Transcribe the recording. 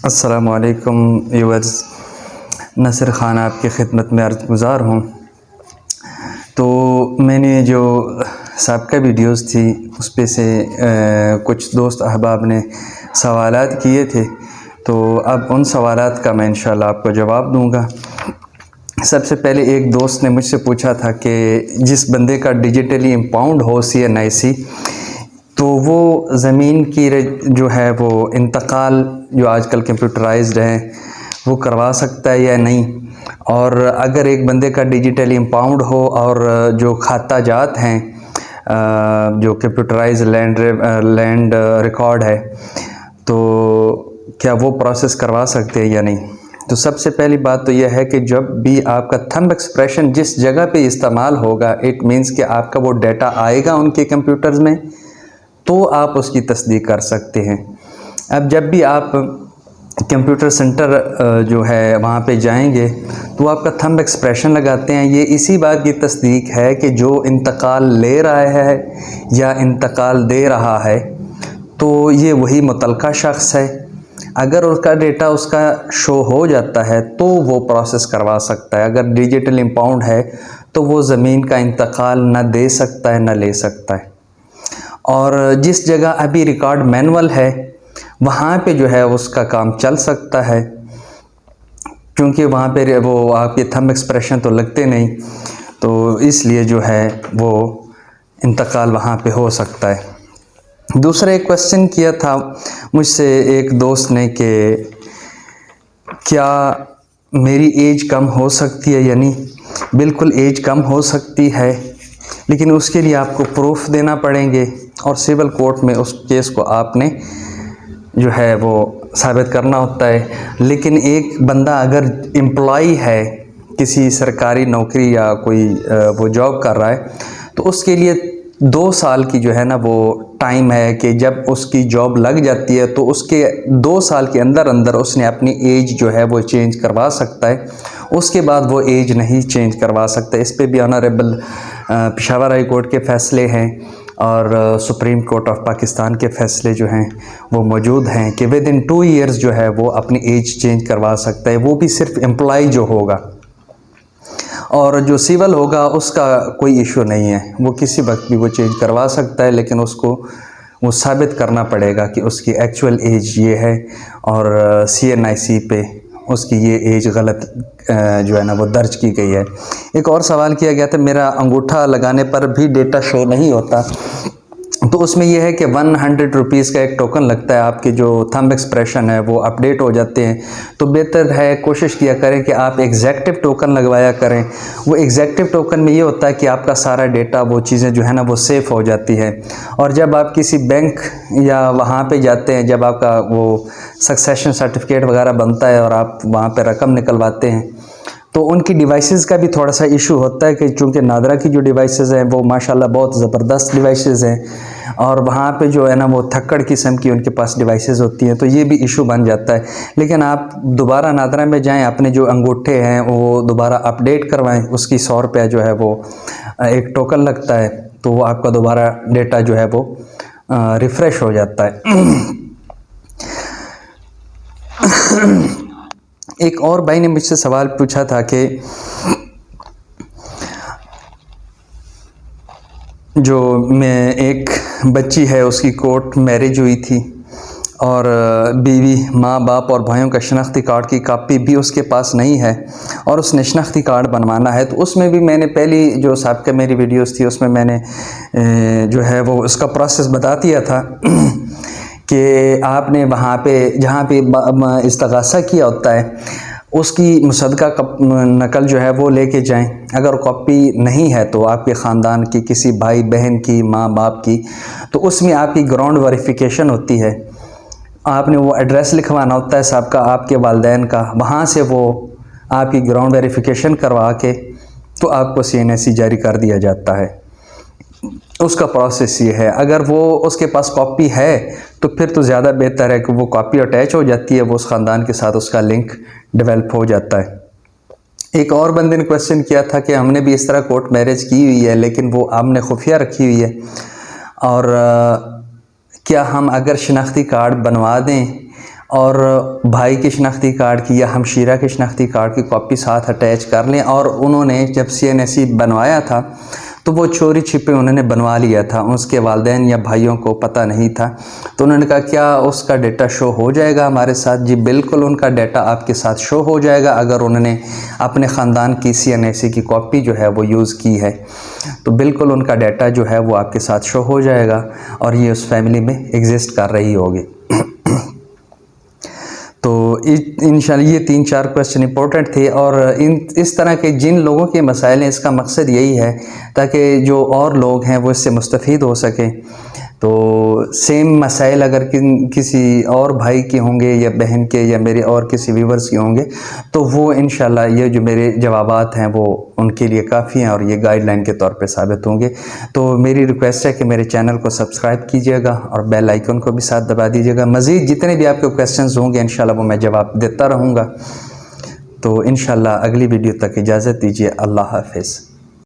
अस्सलामु अलैकुम व्यूअर्स, नसर ख़ान आपकी खिदमत में अर्ज़ गुज़ार हूँ। तो मैंने जो साबिक़ा वीडियोस थी उस पे से कुछ दोस्त अहबाब ने सवालात किए थे, तो अब उन सवालात का मैं इंशाअल्लाह आपको जवाब दूँगा। सबसे पहले एक दोस्त ने मुझसे पूछा था कि जिस बंदे का डिजिटली इम्पाउंड हो CNIC, तो वो ज़मीन की जो है वो इंतकाल जो आजकल कंप्यूटराइज्ड है वो करवा सकता है या नहीं। और अगर एक बंदे का डिजिटली इम्पाउंड हो और जो खाता जात हैं जो कंप्यूटराइज लैंड रिकॉर्ड है, तो क्या वो प्रोसेस करवा सकते हैं या नहीं। तो सबसे पहली बात तो यह है कि जब भी आपका थंब एक्सप्रेशन जिस जगह पे इस्तेमाल होगा, इट मीन्स कि आपका वो डाटा आएगा उनके कंप्यूटर्स में, तो आप उसकी तस्दीक कर सकते हैं। अब जब भी आप कंप्यूटर सेंटर जो है वहाँ पे जाएंगे तो आपका थंब एक्सप्रेशन लगाते हैं, ये इसी बात की तस्दीक है कि जो इंतकाल ले रहा है या इंतकाल दे रहा है तो ये वही मुतलका शख्स है। अगर उसका डेटा उसका शो हो जाता है तो वो प्रोसेस करवा सकता है। अगर डिजिटल इम्पाउंड है तो वो ज़मीन का इंतकाल न दे सकता है न ले सकता है। और जिस जगह अभी रिकॉर्ड मैनुअल है वहाँ पे जो है उसका काम चल सकता है, क्योंकि वहाँ पे वो आपके थंब एक्सप्रेशन तो लगते नहीं, तो इसलिए जो है वो इंतकाल वहाँ पे हो सकता है। दूसरा एक क्वेश्चन किया था मुझसे एक दोस्त ने कि क्या मेरी एज कम हो सकती है या नहीं। बिल्कुल एज कम हो सकती है, लेकिन उसके लिए आपको प्रूफ देना पड़ेंगे और सिविल कोर्ट में उस केस को आपने जो है वो साबित करना होता है। लेकिन एक बंदा अगर एम्प्लॉय है, किसी सरकारी नौकरी या कोई वो जॉब कर रहा है, तो उसके लिए 2 साल की जो है ना वो टाइम है कि जब उसकी जॉब लग जाती है तो उसके 2 साल के अंदर अंदर उसने अपनी एज जो है वो चेंज करवा सकता है। उसके बाद वो एज नहीं चेंज करवा सकता। इस पे भी ऑनरेबल पेशावर हाई कोर्ट के फ़ैसले हैं और सुप्रीम कोर्ट ऑफ पाकिस्तान के फ़ैसले जो हैं वो मौजूद हैं कि विद इन 2 ईयर्स जो है वो अपनी एज चेंज करवा सकता है, वो भी सिर्फ एम्प्लॉय जो होगा। और जो सिविल होगा उसका कोई इशू नहीं है, वो किसी वक्त भी वो चेंज करवा सकता है, लेकिन उसको वो साबित करना पड़ेगा कि उसकी एक्चुअल एज ये है और CNIC पे उसकी ये एज गलत जो है ना वो दर्ज की गई है। एक और सवाल किया गया था, मेरा अंगूठा लगाने पर भी डेटा शो नहीं होता, तो उसमें यह है कि 100 रुपीज़ का एक टोकन लगता है। आपके जो थंब एक्सप्रेशन है वो अपडेट हो जाते हैं, तो बेहतर है कोशिश किया करें कि आप एग्जैक्टिव टोकन लगवाया करें। वो एग्जैक्टिव टोकन में ये होता है कि आपका सारा डेटा वो चीज़ें जो है ना वो सेफ़ हो जाती है। और जब आप किसी बैंक या वहाँ पे जाते हैं, जब आपका वो सक्सेशन सर्टिफिकेट वगैरह बनता है और आप वहाँ पर रकम निकलवाते हैं, तो उनकी डिवाइसेस का भी थोड़ा सा इशू होता है कि चूँकि नादरा की जो डिवाइसेस हैं वो माशाल्लाह बहुत ज़बरदस्त डिवाइसेस हैं और वहाँ पे जो है ना वो थक्कड़ किस्म की उनके पास डिवाइसेस होती हैं, तो ये भी इशू बन जाता है। लेकिन आप दोबारा नादरा में जाएं, अपने जो अंगूठे हैं वो दोबारा अपडेट करवाएं, उसकी 100 रुपया जो है वो एक टोकन लगता है, तो वो आपका दोबारा डेटा जो है वो रिफ़्रेश हो जाता है। एक और भाई ने मुझसे सवाल पूछा था कि जो मैं एक बच्ची है उसकी कोर्ट मैरिज हुई थी और बीवी, माँ बाप और भाइयों का शनाख्ती कार्ड की कापी भी उसके पास नहीं है और उसने शनाख्ती कार्ड बनवाना है। तो उसमें भी मैंने पहली जो साबिक़ा मेरी वीडियोस थी उसमें मैंने जो है वो उसका प्रोसेस बता दिया था कि आपने वहाँ पे जहाँ पे इस्तग़ासा किया होता है उसकी मुसद्दक़ा नकल जो है वो लेके जाएं। अगर कॉपी नहीं है तो आपके ख़ानदान की किसी भाई बहन की, माँ बाप की, तो उसमें आपकी ग्राउंड वेरिफिकेशन होती है। आपने वो एड्रेस लिखवाना होता है सबका, आपके वालिदैन का, वहाँ से वो आपकी ग्राउंड वेरिफिकेशन करवा के तो आपको CNIC जारी कर दिया जाता है। उसका प्रोसेस ये है। अगर वो उसके पास कॉपी है तो फिर तो ज़्यादा बेहतर है कि वो कॉपी अटैच हो जाती है, वो उस ख़ानदान के साथ उसका लिंक डेवलप हो जाता है। एक और बंदे ने क्वेश्चन किया था कि हमने भी इस तरह कोर्ट मैरिज की हुई है लेकिन वो हमने खुफिया रखी हुई है, और क्या हम अगर शनाख्ती कार्ड बनवा दें और भाई के शनाख्ती कार्ड की या हमशीरा के शनाख्ती कार्ड की कॉपी साथ अटैच कर लें। और उन्होंने जब CNSE बनवाया था तो वो चोरी छिपे उन्होंने बनवा लिया था, उसके वालिदैन या भाइयों को पता नहीं था। तो उन्होंने कहा क्या उसका डेटा शो हो जाएगा हमारे साथ? जी बिल्कुल, उनका डेटा आपके साथ शो हो जाएगा अगर उन्होंने अपने ख़ानदान की CNSE की कॉपी जो है वो यूज़ की है, तो बिल्कुल उनका डाटा जो है वो आपके साथ शो हो जाएगा और ये उस फैमिली में एग्जिस्ट कर रही होगी। तो इंशाल्लाह ये 3-4 क्वेश्चन इंपॉर्टेंट थे। और इस तरह के जिन लोगों के मसाइल हैं, इसका मकसद यही है ताकि जो और लोग हैं वो इससे मुस्तफ़ीद हो सकें। तो सेम मसाइल अगर किसी और भाई के होंगे या बहन के या मेरे और किसी व्यूवर्स के होंगे तो वो इंशाल्लाह ये जो मेरे जवाबात हैं वो उनके लिए काफ़ी हैं और ये गाइडलाइन के तौर पे साबित होंगे। तो मेरी रिक्वेस्ट है कि मेरे चैनल को सब्सक्राइब कीजिएगा और बेल आइकन को भी साथ दबा दीजिएगा। मज़ीद जितने भी आपके क्वेश्चंस होंगे इंशाल्लाह वो मैं जवाब देता रहूँगा। तो इंशाल्लाह अगली वीडियो तक इजाज़त दीजिए। अल्लाह हाफ़िज़।